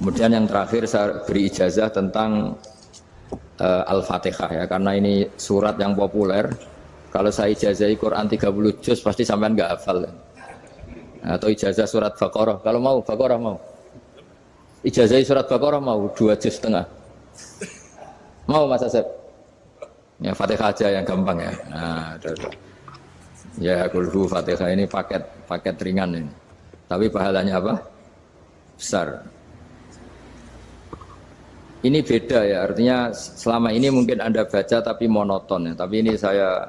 Kemudian yang terakhir saya beri ijazah tentang Al-Fatihah ya, karena ini surat yang populer. Kalau saya ijazahi Quran 30 juz pasti sampean nggak hafal. Atau ijazah surat Baqarah. Kalau mau Baqarah mau. Ijazahi surat Baqarah mau 2 juz setengah. Mau Mas Asep? Ya Fatihah aja yang gampang ya. Nah, ya kulhu Fatihah ini paket ringan ini. Tapi pahalanya apa? Besar. Ini beda ya, artinya selama ini mungkin Anda baca tapi monoton ya. Tapi ini saya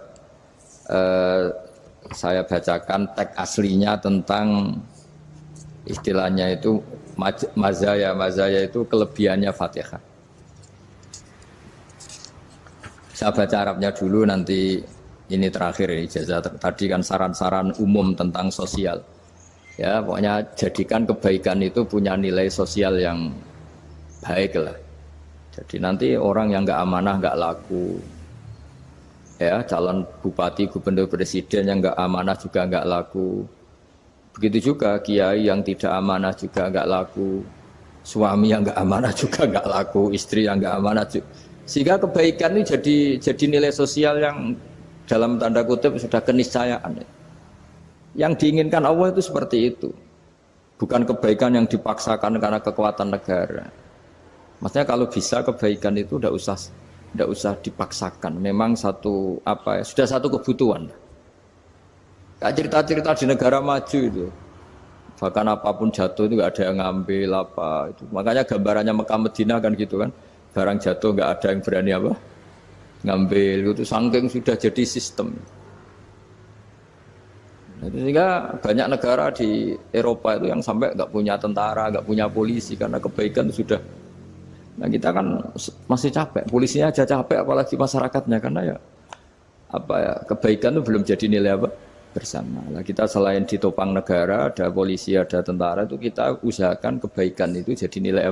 bacakan teks aslinya tentang istilahnya itu mazaya itu kelebihannya Fatihah. Saya baca Arabnya dulu, nanti ini terakhir ini ijazah tadi kan saran-saran umum tentang sosial. Ya, pokoknya jadikan kebaikan itu punya nilai sosial yang baik lah. Jadi nanti orang yang nggak amanah nggak laku, ya calon bupati, gubernur, presiden yang nggak amanah juga nggak laku. Begitu juga kiai yang tidak amanah juga nggak laku, suami yang nggak amanah juga nggak laku, istri yang nggak amanah juga. Sehingga kebaikan ini jadi nilai sosial yang dalam tanda kutip sudah keniscayaan. Yang diinginkan Allah itu seperti itu, bukan kebaikan yang dipaksakan karena kekuatan negara. Maksudnya kalau bisa kebaikan itu tidak usah dipaksakan. Memang sudah satu kebutuhan. Kayak cerita-cerita di negara maju itu, bahkan apapun jatuh itu nggak ada yang ngambil apa itu. Makanya gambarannya Mekah Madinah kan gitu kan, barang jatuh nggak ada yang berani apa ngambil itu, saking sudah jadi sistem. Sehingga banyak negara di Eropa itu yang sampai nggak punya tentara, nggak punya polisi karena kebaikan sudah. Nah kita kan masih capek, polisinya aja capek apalagi masyarakatnya, karena ya kebaikan itu belum jadi nilai bersama. Nah, kita selain ditopang negara, ada polisi, ada tentara, itu kita usahakan kebaikan itu jadi nilai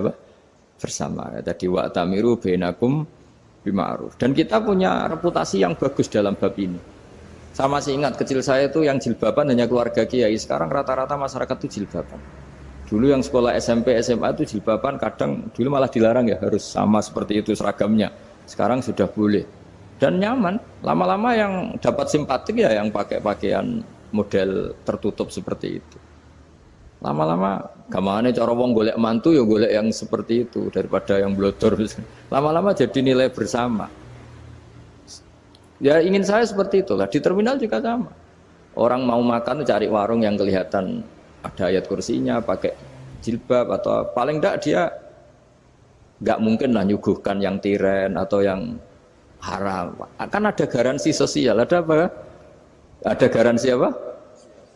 bersama. Tadi wa'tamiru bainakum bima'ruf. Dan kita punya reputasi yang bagus dalam bab ini. Saya masih ingat kecil saya itu yang jilbaban hanya keluarga kiai, sekarang rata-rata masyarakat itu jilbaban. Dulu yang sekolah SMP, SMA itu jilbaban kadang dulu malah dilarang ya, harus sama seperti itu seragamnya. Sekarang sudah boleh. Dan nyaman. Lama-lama yang dapat simpatik ya yang pakai pakaian model tertutup seperti itu. Lama-lama gamane cara wong golek mantu ya golek yang seperti itu daripada yang blodor. Lama-lama jadi nilai bersama. Ya ingin saya seperti itulah. Di terminal juga sama. Orang mau makan cari warung yang kelihatan ada ayat kursinya, pakai jilbab, atau paling enggak dia enggak mungkin lah nyuguhkan yang tiren atau yang haram. Akan ada garansi sosial, ada apa? Ada garansi apa?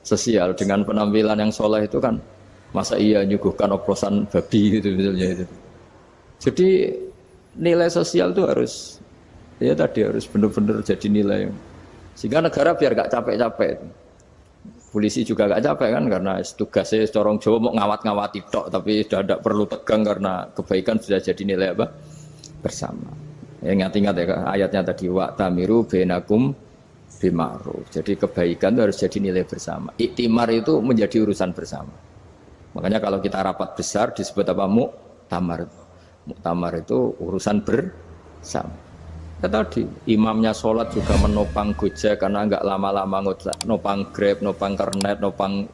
Sosial dengan penampilan yang soleh itu kan, masa iya nyuguhkan oplosan babi gitu misalnya itu. Jadi nilai sosial itu harus harus benar-benar jadi nilai. Sehingga negara biar enggak capek-capek. Polisi juga gak capek kan, karena tugasnya corong Jawa mau ngawat-ngawati tok, tapi sudah tidak perlu tegang karena kebaikan sudah jadi nilai bersama. Ya, ingat-ingat ya ayatnya tadi, wa'tamiru bainakum bima'ruf. Jadi kebaikan itu harus jadi nilai bersama. Iktimar itu menjadi urusan bersama. Makanya kalau kita rapat besar disebut apa? Muktamar. Muktamar itu urusan bersama. Tadi imamnya sholat juga menopang Gojek karena nggak lama-lama nopang Grab, nopang Kernet, nopang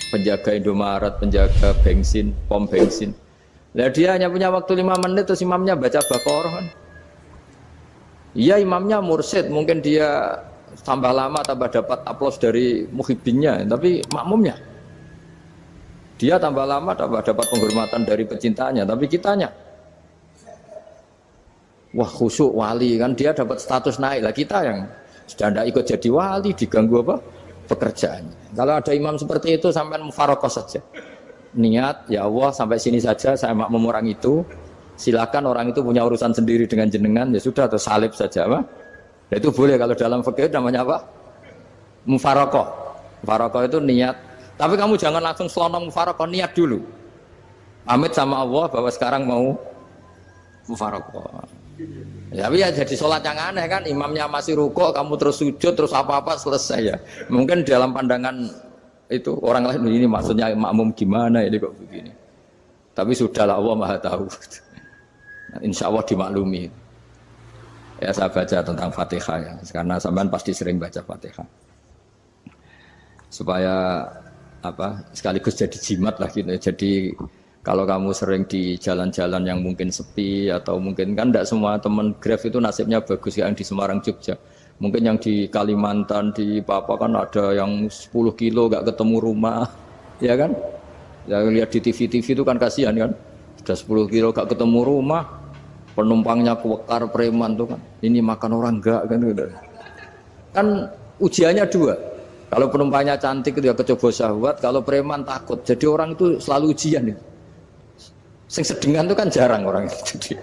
penjaga Indomaret, penjaga bensin, pom bensin. Nah dia hanya punya waktu 5 menit terus imamnya baca Baqarah kan. Iya imamnya mursyid, mungkin dia tambah lama tambah dapat aplaus dari muhibbinnya, tapi makmumnya dia tambah lama tambah dapat penghormatan dari pecintanya, tapi kitanya wah khusyuk wali kan, dia dapat status naik lah, kita yang sudah tidak ikut jadi wali diganggu apa pekerjaannya. Kalau ada imam seperti itu sampai mufarokoh saja, niat ya Allah sampai sini saja saya makmum orang itu, silakan orang itu punya urusan sendiri dengan jenengan ya sudah, atau salib saja apa. Nah, itu boleh kalau dalam fikih namanya apa? Mufarokoh. Mufarokoh itu niat, tapi kamu jangan langsung selonong mufarokoh, niat dulu pamit sama Allah bahwa sekarang mau mufarokoh. Ya, tapi ya jadi sholat yang aneh kan, imamnya masih rukuk, kamu terus sujud, terus apa-apa selesai ya. Mungkin dalam pandangan itu orang lain ini maksudnya makmum gimana ini kok begini. Tapi sudahlah Allah Maha tahu. Insya Allah dimaklumi. Ya saya baca tentang Fatihah ya, karena sampean pasti sering baca Fatihah. Supaya apa sekaligus jadi jimat lah gitu. Jadi kalau kamu sering di jalan-jalan yang mungkin sepi atau mungkin kan tidak semua teman Grab itu nasibnya bagus yang di Semarang Jogja. Mungkin yang di Kalimantan di Papua kan ada yang 10 kilo gak ketemu rumah, ya kan? Ya lihat di TV itu kan kasihan kan. Sudah 10 kilo gak ketemu rumah, penumpangnya kuwekar preman tuh kan. Ini makan orang enggak kan gitu. Kan ujiannya dua. Kalau penumpangnya cantik itu ya kecoba syahwat, kalau preman takut. Jadi orang itu selalu ujian itu. Sing sedengan itu kan jarang orang itu.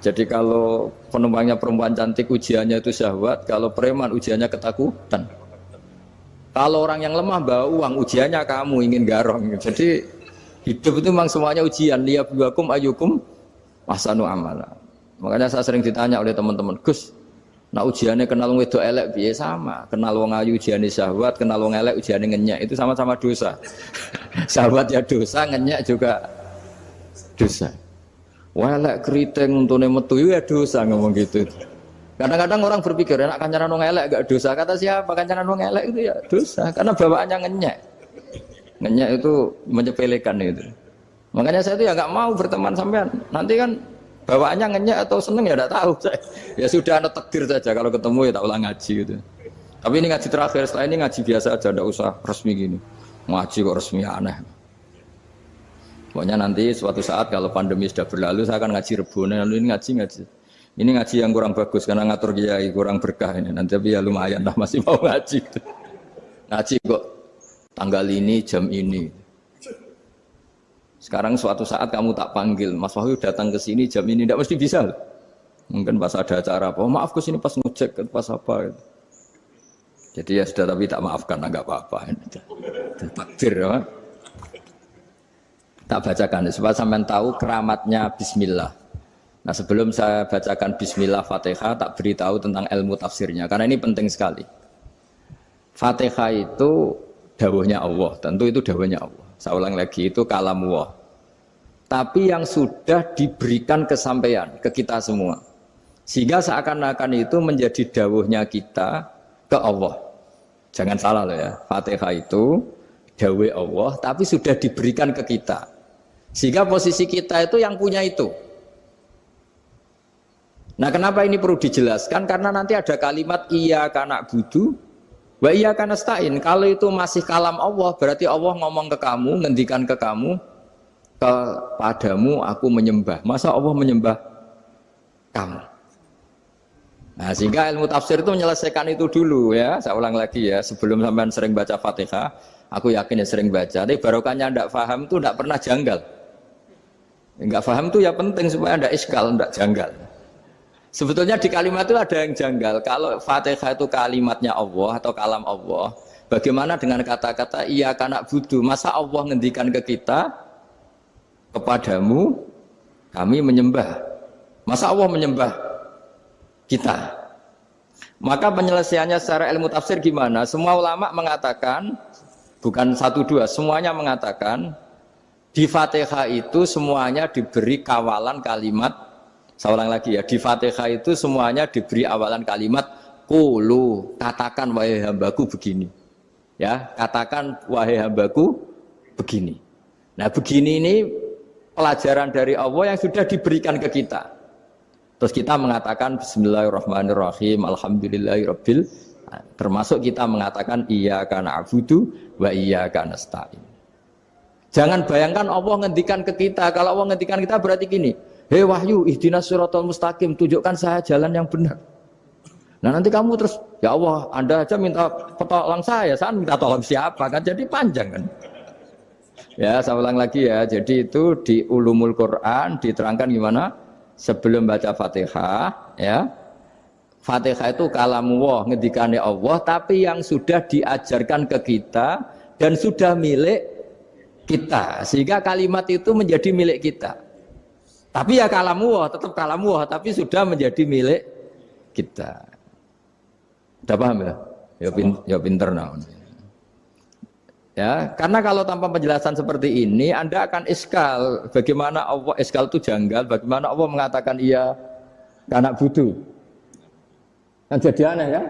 Jadi kalau penumpangnya perempuan cantik ujiannya itu syahwat, kalau preman ujiannya ketakutan. Kalau orang yang lemah bawa uang ujiannya kamu ingin garong. Jadi hidup itu memang semuanya ujian. Liyabluwakum ayyukum ahsanu amala. Makanya saya sering ditanya oleh teman-teman, Gus, nah ujiannya kenal wong wedok elek piye sama, kenal wong ayu ujiane syahwat, kenal wong elek ujiane ngenyek, itu sama-sama dosa. Syahwat ya dosa, ngenyek juga dosa. Elek keriting untune metu ya dosa ngomong gitu. Kadang-kadang orang berpikir enak kancanan wong elek gak dosa. Kata siapa kancanan wong elek itu ya dosa karena bawaannya ngenyek. Ngenyek itu menyepelekan itu. Makanya saya itu ya nggak mau berteman sampean. Nanti kan bawaannya ngenyek atau seneng ya tidak tahu saya. Ya sudah ada takdir saja kalau ketemu ya tak ulang ngaji gitu. Tapi ini ngaji terakhir, setelah ini ngaji biasa aja, tidak usah resmi gini. Ngaji kok resmi aneh. Pokoknya nanti suatu saat kalau pandemi sudah berlalu saya akan ngaji Rebone, lalu ini ngaji. Ini ngaji yang kurang bagus karena ngatur kiai kurang berkah ini. Nanti tapi ya lumayan lah masih mau ngaji. Ngaji kok tanggal ini jam ini. Sekarang suatu saat kamu tak panggil, Mas Wahyu datang ke sini jam ini, tidak mesti bisa. Mungkin pas ada acara apa, oh, maaf ke sini pas ngecek, pas apa. Gitu. Jadi ya sudah tapi tak maafkan, enggak apa-apa. Takdir ya. Tak bacakan supaya sampean tahu keramatnya Bismillah. Nah sebelum saya bacakan Bismillah Fatihah, tak beritahu tentang ilmu tafsirnya, karena ini penting sekali. Fatihah itu dawuhnya Allah, tentu itu dawuhnya Allah. Saya ulang lagi, itu kalam Allah. Tapi yang sudah diberikan kesampaian ke kita semua. Sehingga seakan-akan itu menjadi dawuhnya kita ke Allah. Jangan salah loh ya, Fatihah itu dawuh Allah, tapi sudah diberikan ke kita. Sehingga posisi kita itu yang punya itu. Nah kenapa ini perlu dijelaskan? Karena nanti ada kalimat iyyaka na'budu wa iyyaka nasta'in. Kalau itu masih kalam Allah, berarti Allah ngomong ke kamu, ngendikan ke kamu, kepadamu aku menyembah. Masa Allah menyembah kamu? Nah sehingga ilmu tafsir itu menyelesaikan itu dulu ya. Saya ulang lagi ya, sebelum sampean sering baca Fatihah, aku yakin ya sering baca. Tapi barokahnya tidak paham itu tidak pernah janggal. Enggak paham itu ya penting supaya ada iskal, enggak janggal. Sebetulnya di kalimat itu ada yang janggal. Kalau Fatihah itu kalimatnya Allah atau kalam Allah, bagaimana dengan kata-kata iyyaka na'budu? Masa Allah ngendikan ke kita, kepadamu kami menyembah. Masa Allah menyembah kita? Maka penyelesaiannya secara ilmu tafsir gimana? Semua ulama mengatakan, bukan satu dua, semuanya mengatakan di Fatihah itu semuanya diberi kawalan kalimat. Saya ulang lagi ya, di Fatihah itu semuanya diberi awalan kalimat qulu, katakan wahai hambaku begini. Ya, katakan wahai hambaku begini. Nah, begini ini pelajaran dari Allah yang sudah diberikan ke kita. Terus kita mengatakan bismillahirrahmanirrahim, alhamdulillahirabbil, termasuk kita mengatakan iyyaka na'budu wa iyyaka nasta'in. Jangan bayangkan Allah ngendikan ke kita. Kalau Allah ngendikan kita berarti gini, hei wahyu ihdinas siratal mustaqim, tunjukkan saya jalan yang benar. Nah nanti kamu terus, ya Allah Anda aja minta tolong saya minta tolong siapa kan, jadi panjang kan. Ya saya ulang lagi ya, jadi itu di Ulumul Quran diterangkan gimana sebelum baca Fatihah ya. Fatihah itu kalamullah, ngendikannya Allah, tapi yang sudah diajarkan ke kita dan sudah milik kita, sehingga kalimat itu menjadi milik kita. Tapi ya kalamullah, tetap kalamullah, tapi sudah menjadi milik kita. Udah paham ya? Ya pinter nah. Ya, karena kalau tanpa penjelasan seperti ini, Anda akan iskal. Bagaimana Allah iskal itu janggal? Bagaimana Allah mengatakan iya anak budu? Kan jadi aneh kan?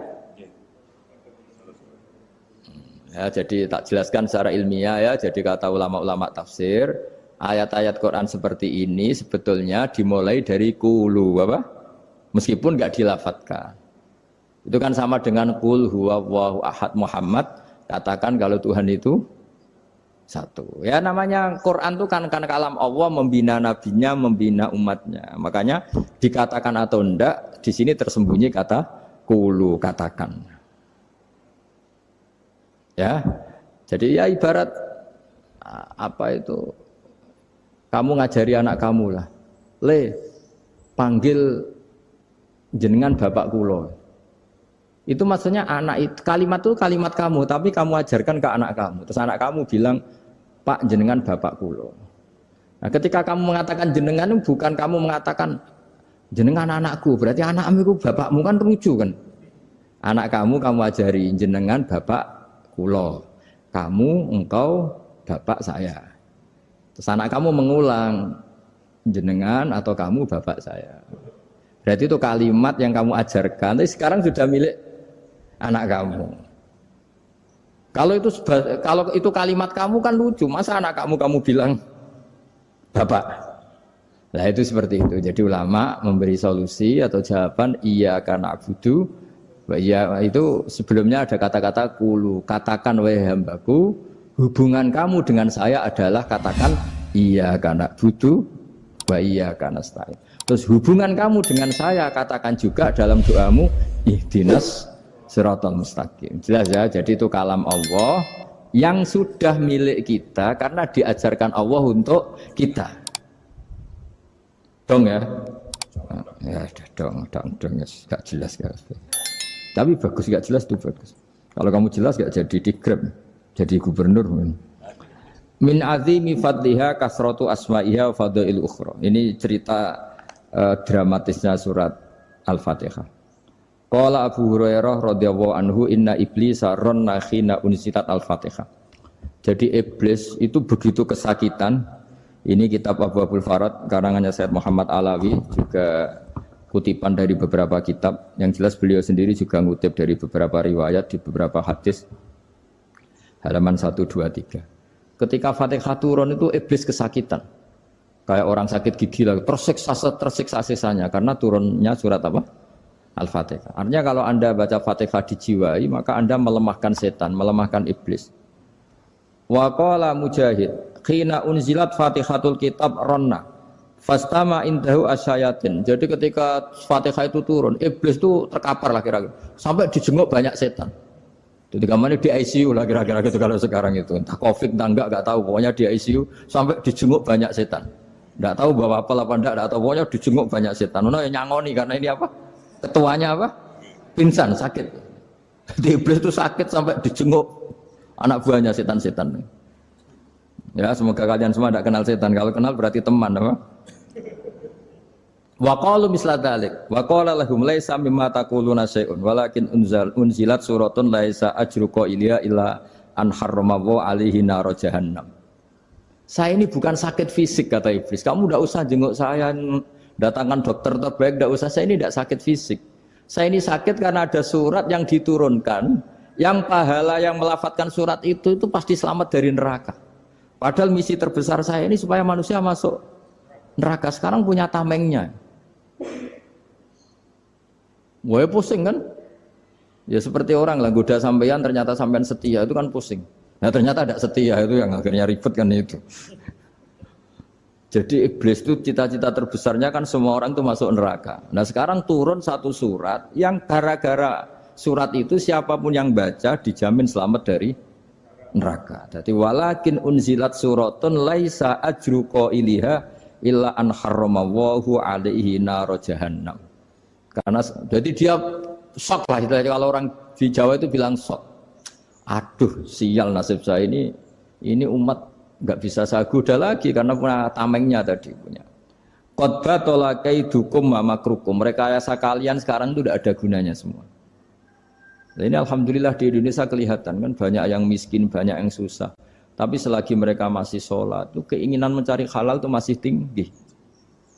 Ya, jadi tak jelaskan secara ilmiah ya. Jadi kata ulama-ulama tafsir, ayat-ayat Quran seperti ini sebetulnya dimulai dari kulu apa? Meskipun nggak dilafatkan. Itu kan sama dengan qul huwallahu ahad Muhammad. Katakan kalau Tuhan itu satu. Ya namanya Quran itu kan kalam Allah membina nabinya, membina umatnya. Makanya dikatakan atau enggak, di sini tersembunyi kata kulu, katakan. Ya. Jadi ya ibarat apa itu? Kamu ngajari anak kamu lah. Le, panggil jenengan bapak kulo. Itu maksudnya anak itu kalimat itu kalimat kamu, tapi kamu ajarkan ke anak kamu. Terus anak kamu bilang, Pak jenengan bapak kulo. Nah, ketika kamu mengatakan jenengan, bukan kamu mengatakan jenengan anakku, berarti anakmu itu bapakmu, kan lucu kan? Anak kamu ajari jenengan bapak kulo. Kamu engkau bapak saya. Terus anak kamu mengulang jenengan atau kamu bapak saya. Berarti itu kalimat yang kamu ajarkan, tapi sekarang sudah milik anak kamu. Kalau itu kalimat kamu kan lucu, masa anak kamu bilang bapak. Nah itu seperti itu. Jadi ulama memberi solusi atau jawaban iya karena abudu. Iya itu sebelumnya ada kata-kata kulu. Katakan wahai hambaku, hubungan kamu dengan saya adalah katakan iya karena abudu wa iya karena nasta'in. Terus hubungan kamu dengan saya katakan juga dalam doamu ihdinas siratal mustaqim. Jelas ya, jadi itu kalam Allah yang sudah milik kita karena diajarkan Allah untuk kita. Dong ya? Ya dong, gak jelas gak. Tapi bagus gak jelas itu bagus. Kalau kamu jelas gak jadi digrab, jadi gubernur. Min azimi fadliha kasratu asma'iha fadail ukhra. Ini cerita dramatisnya surat Al-Fatihah. Qala Abu Hurairah radhiyallahu anhu inna iblisa ranna khina unsitat al-Fatihah. Jadi iblis itu begitu kesakitan. Ini kitab Abu Abul Farad karangannya Sayyid Muhammad Alawi, juga kutipan dari beberapa kitab. Yang jelas beliau sendiri juga ngutip dari beberapa riwayat di beberapa hadis. Halaman 123. Ketika Fatihah turun itu iblis kesakitan. Kayak orang sakit gigi lah, tersiksa sisanya karena turunnya surat apa? Al-Fatihah. Artinya kalau Anda baca Fatihah dijiwai, maka Anda melemahkan setan, melemahkan iblis. Wa qala Mujahid, khina unzilat Fatihatul Kitab ronna fastama indahu asyayatin. Jadi ketika Fatihah itu turun, iblis itu terkapar lah kira-kira. Sampai dijenguk banyak setan. Jadi kamarnya di ICU lah kira-kira gitu kalau sekarang itu. Entah Covid entah enggak tahu, pokoknya di ICU sampai dijenguk banyak setan. Enggak tahu bawa apa enggak tahu, pokoknya dijenguk banyak setan. Ono yang nyangoni karena ini apa? Ketuanya apa? Pingsan, sakit. Jadi iblis itu sakit sampai dijenguk anak buahnya setan-setan. Ya, semoga kalian semua tidak kenal setan. Kalau kenal berarti teman, apa? Wa qalu misla dzalik. Wa qala lahum laisa mimma taquluna syai'un walakin unzilat suratun laisa ajru qailiha illa an harrama alaihi nar jahannam. Saya ini bukan sakit fisik kata iblis. Kamu tidak usah jenguk saya, datangkan dokter terbaik, tidak usah. Saya ini tidak sakit fisik. Saya ini sakit karena ada surat yang diturunkan, yang pahala yang melafatkan surat itu pasti selamat dari neraka. Padahal misi terbesar saya ini supaya manusia masuk neraka. Sekarang punya tamengnya. Wah pusing kan? Ya seperti orang lah, goda sampean ternyata sampean setia, itu kan pusing. Nah ternyata tidak setia, itu yang akhirnya ribet kan itu. Jadi iblis itu cita-cita terbesarnya kan semua orang itu masuk neraka. Nah sekarang turun satu surat yang gara-gara surat itu siapapun yang baca dijamin selamat dari neraka. Jadi walakin unzilat suratun laisa ajru qailiha illa an harramallahu alaihi nar jahannam. Karena jadi dia shock lah, kalau orang di Jawa itu bilang shock. Aduh sial nasib saya ini umat nggak bisa saya goda lagi karena punya tamengnya tadi punya. Qad tolakaidukum wa makrukum. Rekayasa kalian sekarang itu tidak ada gunanya semua. Nah, ini alhamdulillah di Indonesia kelihatan kan banyak yang miskin, banyak yang susah. Tapi selagi mereka masih sholat, itu keinginan mencari halal itu masih tinggi.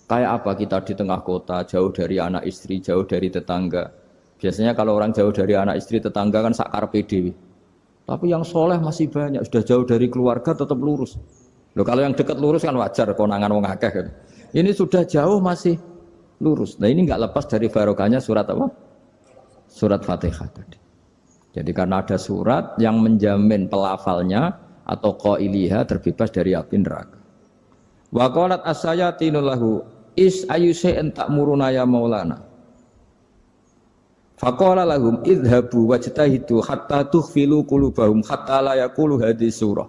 Kayak apa kita di tengah kota, jauh dari anak istri, jauh dari tetangga. Biasanya kalau orang jauh dari anak istri, tetangga kan sakar PDW. Tapi yang soleh masih banyak, sudah jauh dari keluarga tetap lurus. Loh, kalau yang dekat lurus kan wajar, konangan wong akeh kan. Ini sudah jauh masih lurus. Nah ini nggak lepas dari barokahnya surat apa? Surat Fatihah tadi. Jadi karena ada surat yang menjamin pelafalnya atau qailiha terbebas dari api neraka. Wa qalat as-sayatinu lahu is ayyusai'in ta'muruna ya maulana. Faqala lahum idhabu wajtahidu hatta tukhfilu qulubahum hatta la yaqulu hadhihi surah.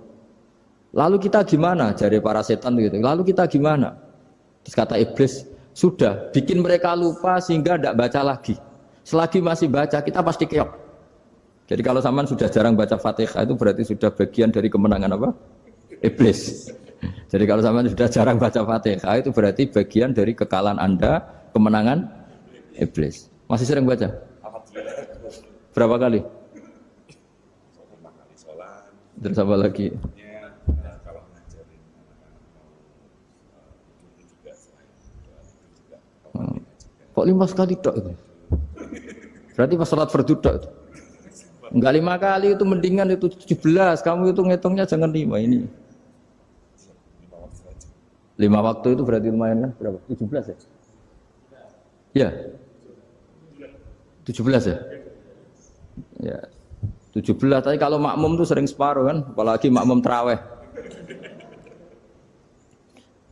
Lalu kita gimana? Jari para setan gitu. Lalu kita gimana? Terus kata iblis, sudah bikin mereka lupa sehingga tidak baca lagi. Selagi masih baca kita pasti keok. Jadi kalau sampean sudah jarang baca Fatihah itu berarti sudah bagian dari kemenangan apa? Iblis. Jadi kalau sampean sudah jarang baca Fatihah itu berarti bagian dari kekalahan Anda, kemenangan iblis. Masih sering baca? Berapa kali? Terus apa lagi? Kok 5 kali tok itu? Berarti pas sholat fardu tok itu. Enggak 5 kali itu mendingan itu 17. Kamu itu ngitungnya jangan 5 ini. 5 waktu itu berarti lumayan kan? Berapa? 17 ya? Ya. 17 ya? Ya. 17, tapi kalau makmum tuh sering separuh kan, apalagi makmum tarawih.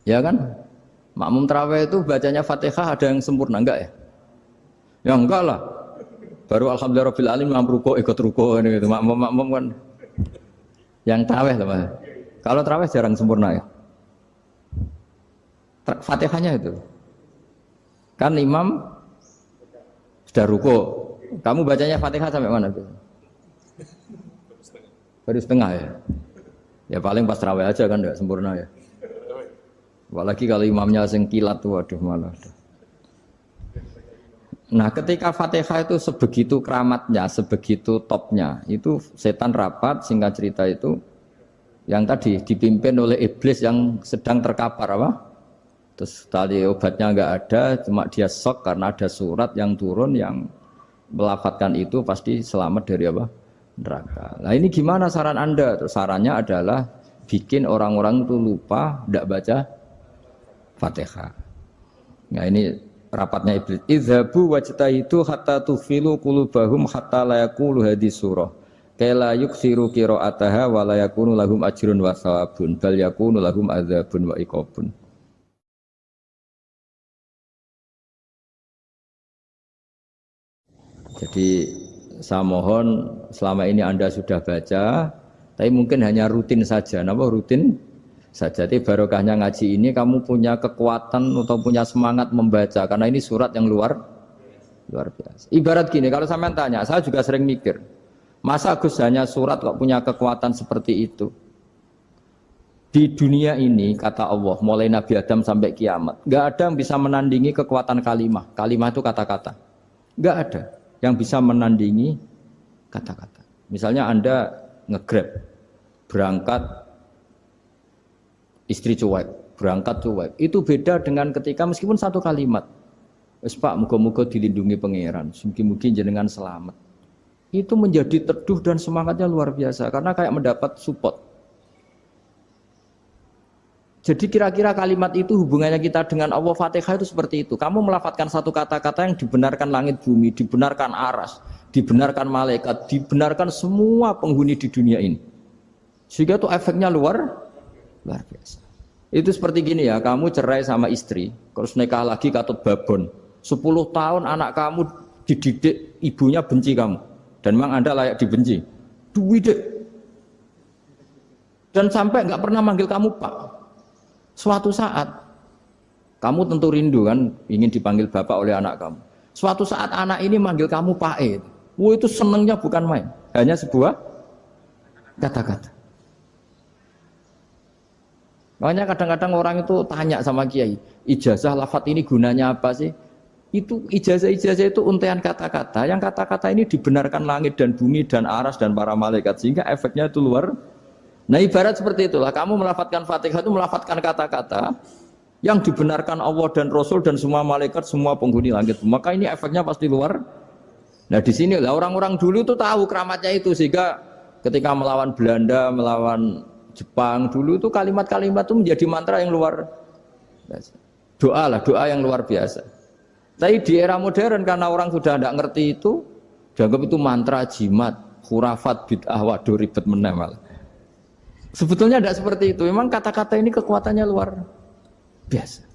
Ya kan? Makmum tarawih itu bacanya Fatihah ada yang sempurna enggak ya? Ya enggak lah. Baru alhamdulillahirabbil alamin mampu rukuk ikut rukuk gitu. Makmum kan yang tarawih lah Mas. Kalau tarawih jarang sempurna ya. Fatihahnya itu. Kan imam sudah rukuk. Kamu bacanya Fatihah sampai mana tuh? Baru setengah ya. Ya paling pas tarawih aja kan enggak sempurna ya. Apalagi kalau imamnya sing kilat tuh waduh malah. Nah, ketika Fatihah itu sebegitu keramatnya, sebegitu topnya, itu setan rapat singkat cerita itu yang tadi dipimpin oleh iblis yang sedang terkapar apa? Terus tadi obatnya enggak ada, cuma dia shock karena ada surat yang turun yang melafatkan itu pasti selamat dari apa? Neraka. Nah, ini gimana saran Anda? Terus sarannya adalah bikin orang-orang itu lupa tidak baca Fatihah. Nah ini rapatnya iblis. Idhabu wajtahidu hatta tufilu qulubahum hatta la yaqulu hadhihi surah. Kala yuksiru qira'ataha wa la yakunu lahum ajrun wa thawabun bal yakunu lahum adzabun wa iqabun. Jadi saya mohon selama ini Anda sudah baca, tapi mungkin hanya rutin saja. Napa rutin? Saja. Jadi barokahnya ngaji ini kamu punya kekuatan atau punya semangat membaca karena ini surat yang luar biasa. Ibarat gini, kalau sampean tanya, saya juga sering mikir, masa Gus hanya surat kok punya kekuatan seperti itu? Di dunia ini kata Allah, mulai Nabi Adam sampai kiamat, nggak ada yang bisa menandingi kekuatan kalimah. Kalimah itu kata-kata. Nggak ada yang bisa menandingi kata-kata. Misalnya Anda nge-grab, berangkat istri cuek, berangkat cuek. Itu beda dengan ketika meskipun satu kalimat. Wes Pak, muga-muga dilindungi pangeran, mugi-mugi jenengan selamat. Itu menjadi teduh dan semangatnya luar biasa karena kayak mendapat support. Jadi kira-kira kalimat itu hubungannya kita dengan Allah Fatihah itu seperti itu. Kamu melafadzkan satu kata-kata yang dibenarkan langit bumi, dibenarkan aras, dibenarkan malaikat, dibenarkan semua penghuni di dunia ini. Sehingga itu efeknya luar biasa. Itu seperti gini ya, kamu cerai sama istri, terus nikah lagi katut babon. 10 tahun anak kamu dididik, ibunya benci kamu. Dan memang Anda layak dibenci. Duwidek. Dan sampai nggak pernah manggil kamu Pak. Suatu saat, kamu tentu rindu kan, ingin dipanggil Bapak oleh anak kamu. Suatu saat anak ini manggil kamu Pak E. Wah itu senengnya bukan main. Hanya sebuah kata-kata. Makanya kadang-kadang orang itu tanya sama kiai, ijazah lafadz ini gunanya apa sih? Itu ijazah-ijazah itu untaian kata-kata. Yang kata-kata ini dibenarkan langit dan bumi dan aras dan para malaikat sehingga efeknya itu luar Nah ibarat seperti itulah, kamu melafadzkan Fatihah itu melafadzkan kata-kata yang dibenarkan Allah dan Rasul dan semua malaikat, semua penghuni langit. Maka ini efeknya pasti luar. Nah di sini lah orang-orang dulu tuh tahu keramatnya itu, sehingga ketika melawan Belanda, melawan Jepang dulu itu kalimat-kalimat itu menjadi mantra yang luar biasa. Doa lah, doa yang luar biasa. Tapi di era modern karena orang sudah tidak ngerti itu, dianggap itu mantra, jimat, khurafat, bid'ah, waduh ribet meneh malah. Sebetulnya tidak seperti itu. Memang kata-kata ini kekuatannya luar biasa.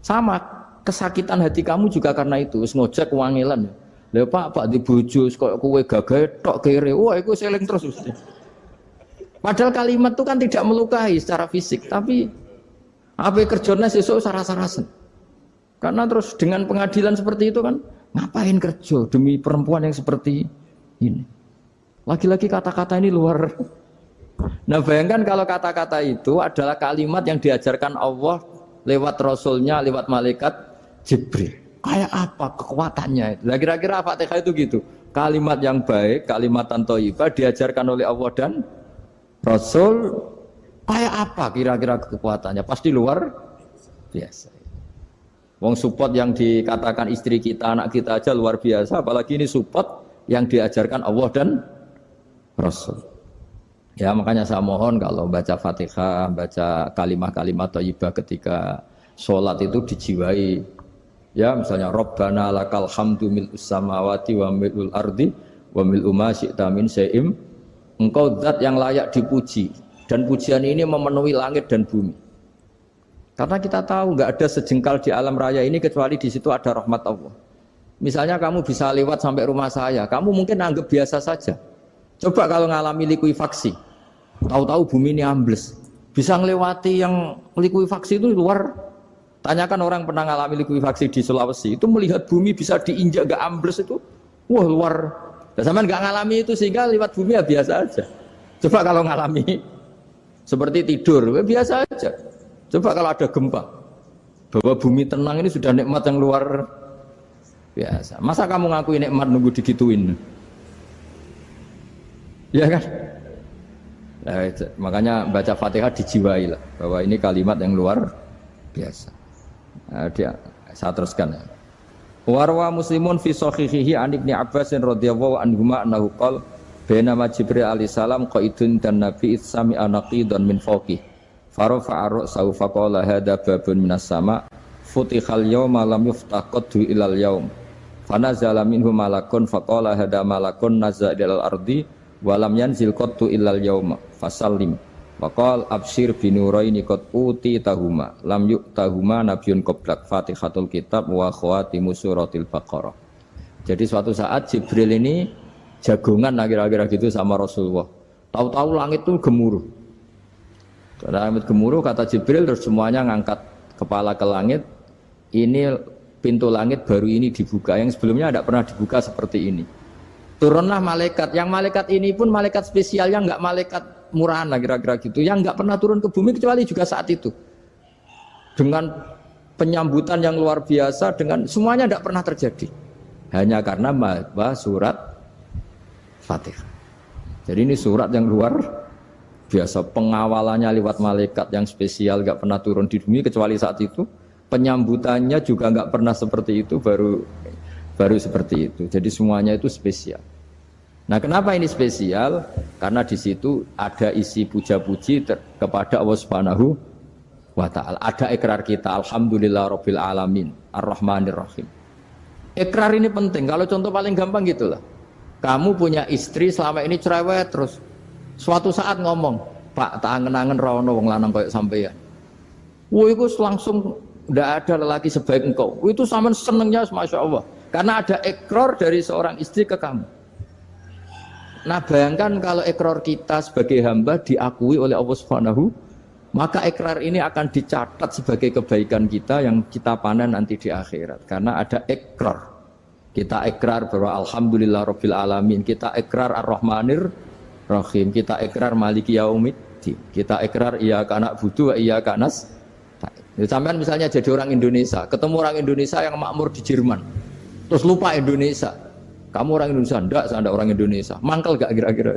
Sama kesakitan hati kamu juga karena itu. Wis ngojek wangilan. Lha Pak di bojo kok kowe gagahe tok kere. Wah, iku seling terus mesti. Padahal kalimat itu kan tidak melukai secara fisik, tapi apa kerjanya sesuk sarah-sarasen. Karena terus dengan pengadilan seperti itu kan, ngapain kerja demi perempuan yang seperti ini? Lagi-lagi kata-kata ini luar. Nah bayangkan kalau kata-kata itu adalah kalimat yang diajarkan Allah lewat Rasulnya, lewat malaikat Jibril. Kayak apa kekuatannya? Nah, kira-kira Fatihah itu gitu. Kalimat yang baik, kalimatan thayyibah diajarkan oleh Allah dan Rasul, kayak apa kira-kira kekuatannya? Pasti luar biasa. Wong support yang dikatakan istri kita, anak kita aja luar biasa, apalagi ini support yang diajarkan Allah dan Rasul. Ya makanya saya mohon kalau baca Fatihah, baca kalimat-kalimat thayyibah ketika sholat itu dijiwai. Ya misalnya Rabbana lakal hamdu mil'us samawati wa mil'ul ardi wa mil'u ma syi'ta min syai'im. Engkau zat yang layak dipuji, dan pujian ini memenuhi langit dan bumi. Karena kita tahu nggak ada sejengkal di alam raya ini kecuali di situ ada rahmat Allah. Misalnya kamu bisa lewat sampai rumah saya, kamu mungkin anggap biasa saja. Coba kalau ngalami likuifaksi, tahu-tahu bumi ini ambles, bisa ngelewati yang likuifaksi itu luar. Tanyakan orang pernah ngalami likuifaksi di Sulawesi, itu melihat bumi bisa diinjak nggak ambles itu, wah luar. Dan sama nggak ngalami itu sehingga lewat bumi ya biasa aja. Coba kalau ngalami seperti tidur, ya biasa aja. Coba kalau ada gempa, bahwa bumi tenang ini sudah nikmat yang luar biasa. Masa kamu ngakui nikmat nunggu digituin? Ya kan? Nah, makanya baca Fatihah dijiwai lah, bahwa ini kalimat yang luar biasa. Nah, saya teruskan ya. Warwa Muslimun fi sahihihi an Ibnu Abbas radhiyallahu anhuma annahu qala bainama Jibril alaihi salam qaidun dan Nabi sami anaqidan min fawqi farafa'a ra'sahu faqala hadza babun minas sama futihal yawma lam yuftah qaddu ilal yaum fanazala minhu malakun faqala hadza malakun nazza ilal ardi wa lam yanzil qaddu ilal yauma fasallim waqal absyir binuraini qad uti tahuma lam yu'tahuma nabiyyun qablak Fatihatul kitab wa khawatimu suratil Baqarah. Jadi suatu saat Jibril ini jagongan kira-kira gitu sama Rasulullah. Tahu-tahu langit itu gemuruh. Karena langit gemuruh kata Jibril terus semuanya ngangkat kepala ke langit. Ini pintu langit baru ini dibuka, yang sebelumnya tidak pernah dibuka seperti ini. Turunlah malaikat, yang malaikat ini pun malaikat spesial, yang enggak malaikat murahan lah kira-kira gitu, yang enggak pernah turun ke bumi kecuali juga saat itu. Dengan penyambutan yang luar biasa, dengan semuanya tidak pernah terjadi. Hanya karena bahwa surat Fatihah. Jadi ini surat yang luar biasa, pengawalannya lewat malaikat yang spesial, enggak pernah turun di bumi kecuali saat itu. Penyambutannya juga enggak pernah seperti itu, baru seperti itu. Jadi semuanya itu spesial. Nah, kenapa ini spesial? Karena di situ ada isi puja-puji kepada Allah Subhanahu wa ta'ala. Ada ikrar kita, alhamdulillahirabbil alamin, arrahmanir rahim. Ikrar ini penting. Kalau contoh paling gampang gitulah. Kamu punya istri selama ini cerewet terus. Suatu saat ngomong, "Pak, tak angen-angen ra ono wong lanang koyo sampeyan." Wah, itu langsung tidak ada lelaki sebaik engkau. Itu sampean senengnya Masya Allah. Karena ada ikrar dari seorang istri ke kamu. Nah bayangkan kalau ikrar kita sebagai hamba diakui oleh Allah Subhanahu, maka ikrar ini akan dicatat sebagai kebaikan kita yang kita panen nanti di akhirat. Karena ada ikrar. Kita ikrar bahwa alhamdulillahirabbil alamin, kita ikrar ar-rahmanir rahim, kita ikrar maliki yaumiddin, kita ikrar iyyaka na'budu wa iyyaka nasta'in. Sampean misalnya jadi orang Indonesia, ketemu orang Indonesia yang makmur di Jerman. Terus lupa Indonesia. Kamu orang Indonesia? Enggak, saya enggak orang Indonesia. Mangkel gak kira-kira?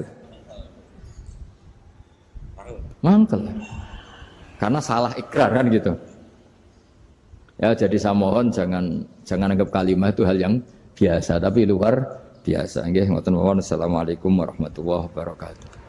Mangkel. Karena salah ikrar kan gitu. Ya jadi saya mohon jangan anggap kalimat itu hal yang biasa, tapi luar biasa. Nggih, ngoten mawon. Assalamualaikum warahmatullahi wabarakatuh.